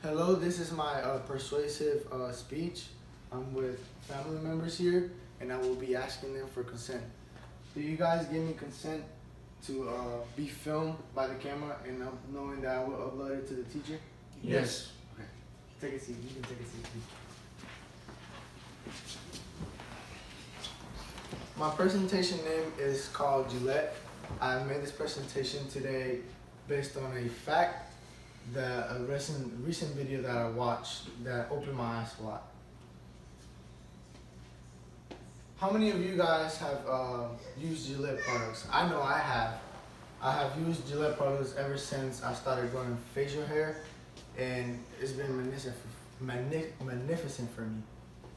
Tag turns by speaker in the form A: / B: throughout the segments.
A: Hello, this is my persuasive speech. I'm with family members here, and I will be asking them for consent. Do you guys give me consent to be filmed by the camera and knowing that I will upload it to the teacher?
B: Yes.
A: Okay. Take a seat. You can take a seat, please. My presentation name is called Gillette. I made this presentation today based on a fact that a recent video that I watched that opened my eyes a lot. How many of you guys have used Gillette products? I know I have. I have used Gillette products ever since I started growing facial hair, and it's been magnificent for me.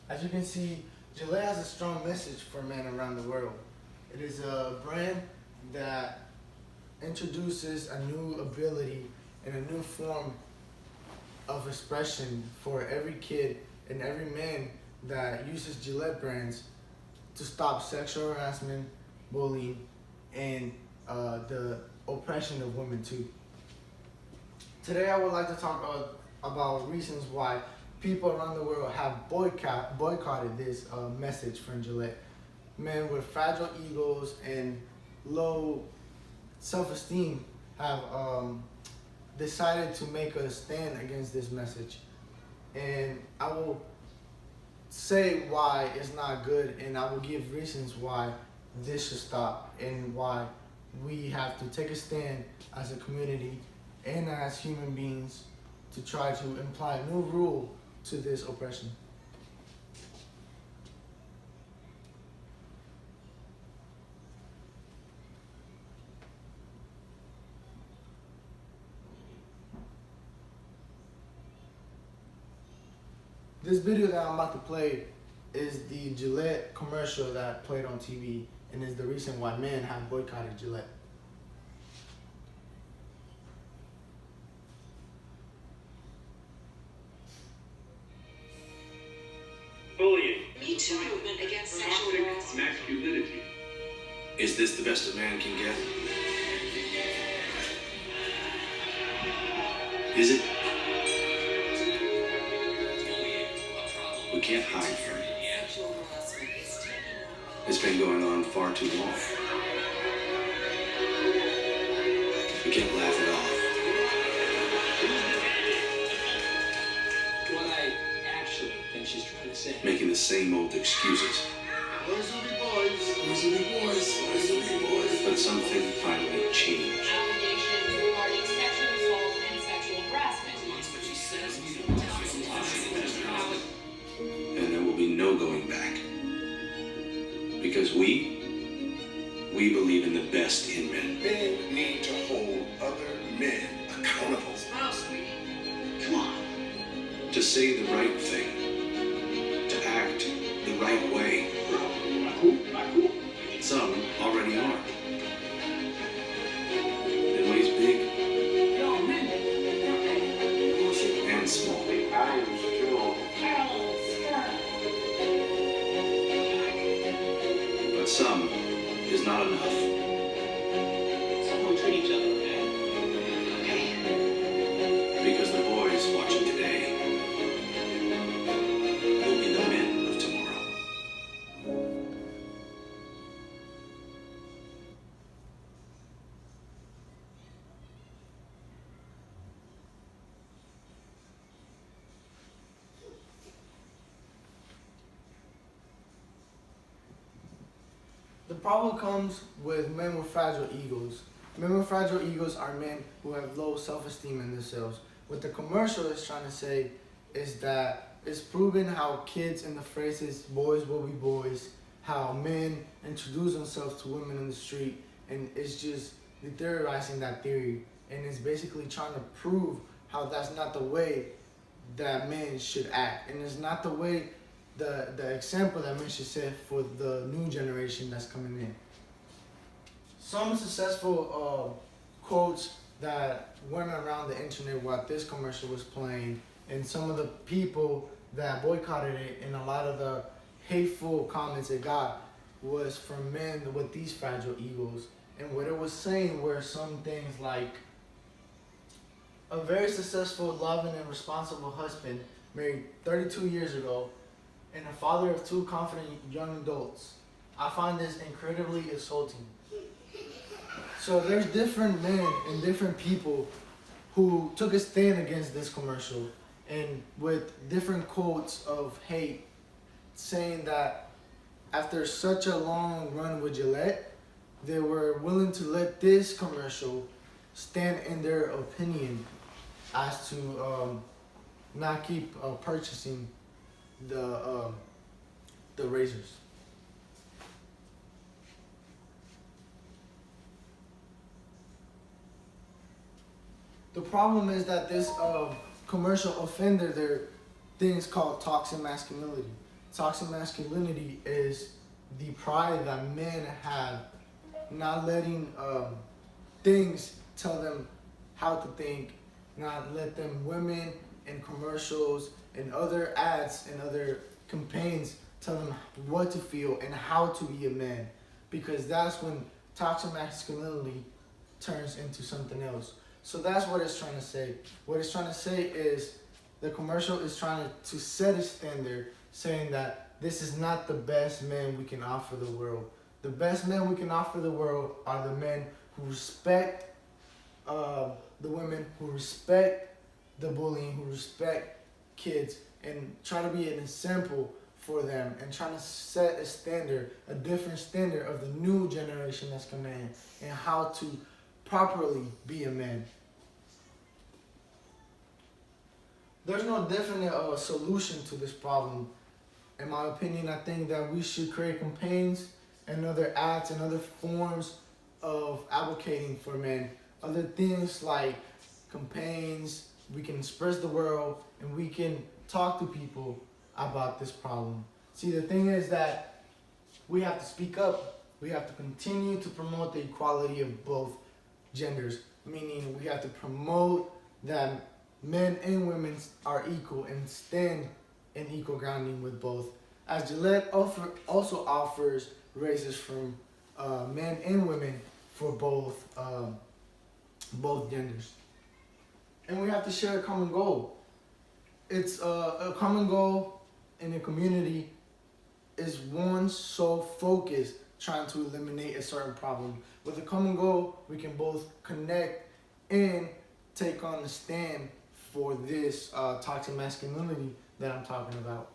A: As you can see, Gillette has a strong message for men around the world. It is a brand that introduces a new ability and a new form of expression for every kid and every man that uses Gillette brands to stop sexual harassment, bullying, and the oppression of women too. Today I would like to talk about reasons why people around the world have boycotted this message from Gillette. Men with fragile egos and low self-esteem have decided to make a stand against this message. And I will say why it's not good, and I will give reasons why this should stop and why we have to take a stand as a community and as human beings to try to imply a new rule to this oppression. This video that I'm about to play is the Gillette commercial that played on TV and is the reason why men have boycotted Gillette.
C: Bullying.
D: Me Too movement against sexual harassment.
C: Masculinity.
B: Is this the best a man can get? Is it? We can't hide from it.
D: Sexual harassment is taking over.
B: It's been going on far too long. We can't laugh it off.
E: What I actually think she's trying to say.
B: Making the same old excuses.
F: Boys will be boys. Boys will be boys. Boys will be boys.
B: But something finally changed.
G: Allegations regarding sexual assault and sexual harassment.
B: And there will be no going back. Because we believe in the best in men.
F: Men need to hold other men accountable.
D: Smile, sweetie. Come on.
B: To say the right thing. To act the right way. Some already are. In ways big and small. But some is not enough.
E: Someone treat each other, okay?
B: Because the boys watching today will be the men of tomorrow.
A: The problem comes with men with fragile egos. Men with fragile egos are men who have low self-esteem in themselves. What the commercial is trying to say is that it's proven how kids in the phrases boys will be boys, how men introduce themselves to women in the street, and it's just theorizing that theory. And it's basically trying to prove how that's not the way that men should act. And it's not the way the example that men should set for the new generation that's coming in. Some successful quotes that went around the internet while this commercial was playing, and some of the people that boycotted it and a lot of the hateful comments it got was from men with these fragile egos. And what it was saying were some things like, a very successful, loving, and responsible husband, married 32 years ago, and a father of two confident young adults. I find this incredibly insulting. So there's different men and different people who took a stand against this commercial, and with different quotes of hate, saying that after such a long run with Gillette, they were willing to let this commercial stand in their opinion as to not keep purchasing the razors. The problem is that this commercial offended their things called toxic masculinity. Toxic masculinity is the pride that men have, not letting things tell them how to think, not let them women in commercials and other ads and other campaigns tell them what to feel and how to be a man, because that's when toxic masculinity turns into something else. So that's what it's trying to say. What it's trying to say is the commercial is trying to set a standard, saying that this is not the best men we can offer the world. The best men we can offer the world are the men who respect the women, who respect the bullying, who respect kids, and try to be an example for them, and trying to set a standard, a different standard of the new generation that's coming in, and how to properly be a man. There's no definite solution to this problem. In my opinion, I think that we should create campaigns and other acts and other forms of advocating for men. Other things like campaigns, we can express the world, and we can talk to people about this problem. See, the thing is that we have to speak up. We have to continue to promote the equality of both genders, meaning we have to promote that men and women are equal and stand in equal grounding with both. As Gillette also offers razors from men and women for both genders. And we have to share a common goal. It's a common goal in a community is one sole focus, trying to eliminate a certain problem. With a common goal, we can both connect and take on the stand for this toxic masculinity that I'm talking about.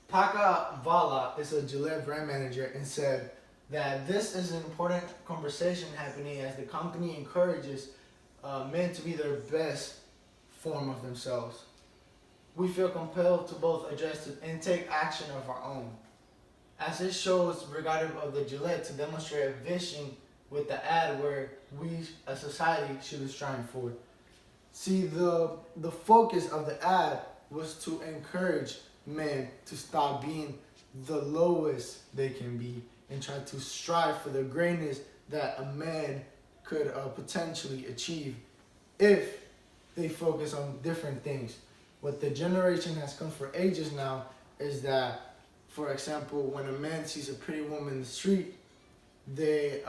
A: Taka Vala is a Gillette brand manager and said that this is an important conversation happening as the company encourages men to be their best form of themselves. We feel compelled to both address it and take action of our own, as it shows regarding of the Gillette to demonstrate a vision with the ad where we as society should strive for. See, the focus of the ad was to encourage men to stop being the lowest they can be and try to strive for the greatness that a man could potentially achieve if they focus on different things. What the generation has come for ages now is that, for example, when a man sees a pretty woman in the street, they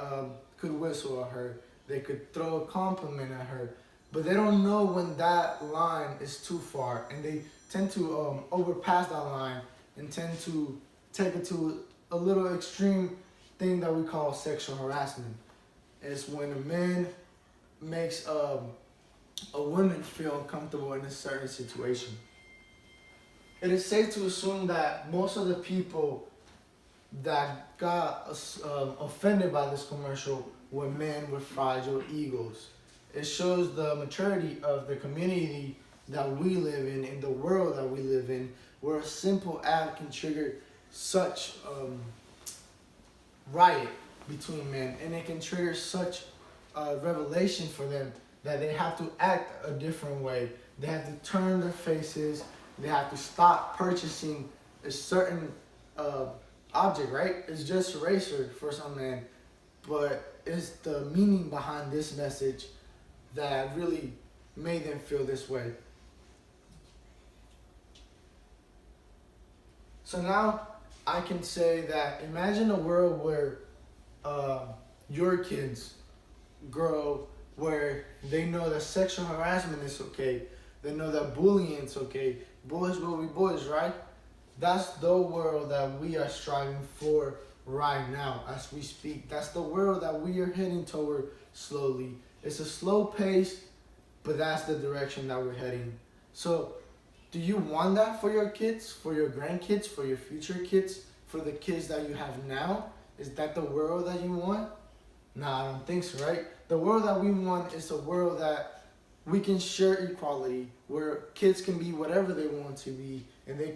A: could whistle at her, they could throw a compliment at her, but they don't know when that line is too far, and they tend to overpass that line and tend to take it to a little extreme thing that we call sexual harassment. It's when a man makes a woman feel uncomfortable in a certain situation. It is safe to assume that most of the people that got offended by this commercial were men with fragile egos. It shows the maturity of the community that we live in the world that we live in, where a simple ad can trigger such riot between men, and it can trigger such revelation for them that they have to act a different way. They have to turn their faces. They have to stop purchasing a certain object, right? It's just a razor for some men, but it's the meaning behind this message that really made them feel this way. So now I can say that imagine a world where your kids grow where they know that sexual harassment is okay. They know that bullying is okay. Boys will be boys, right? That's the world that we are striving for right now as we speak. That's the world that we are heading toward slowly. It's a slow pace, but that's the direction that we're heading. So, do you want that for your kids, for your grandkids, for your future kids, for the kids that you have now? Is that the world that you want? Nah, I don't think so, right? The world that we want is a world that we can share equality, where kids can be whatever they want to be, and they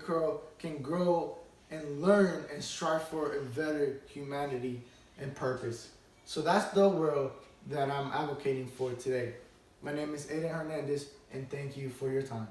A: can grow and learn and strive for a better humanity and purpose. So that's the world that I'm advocating for today. My name is Aiden Hernandez, and thank you for your time.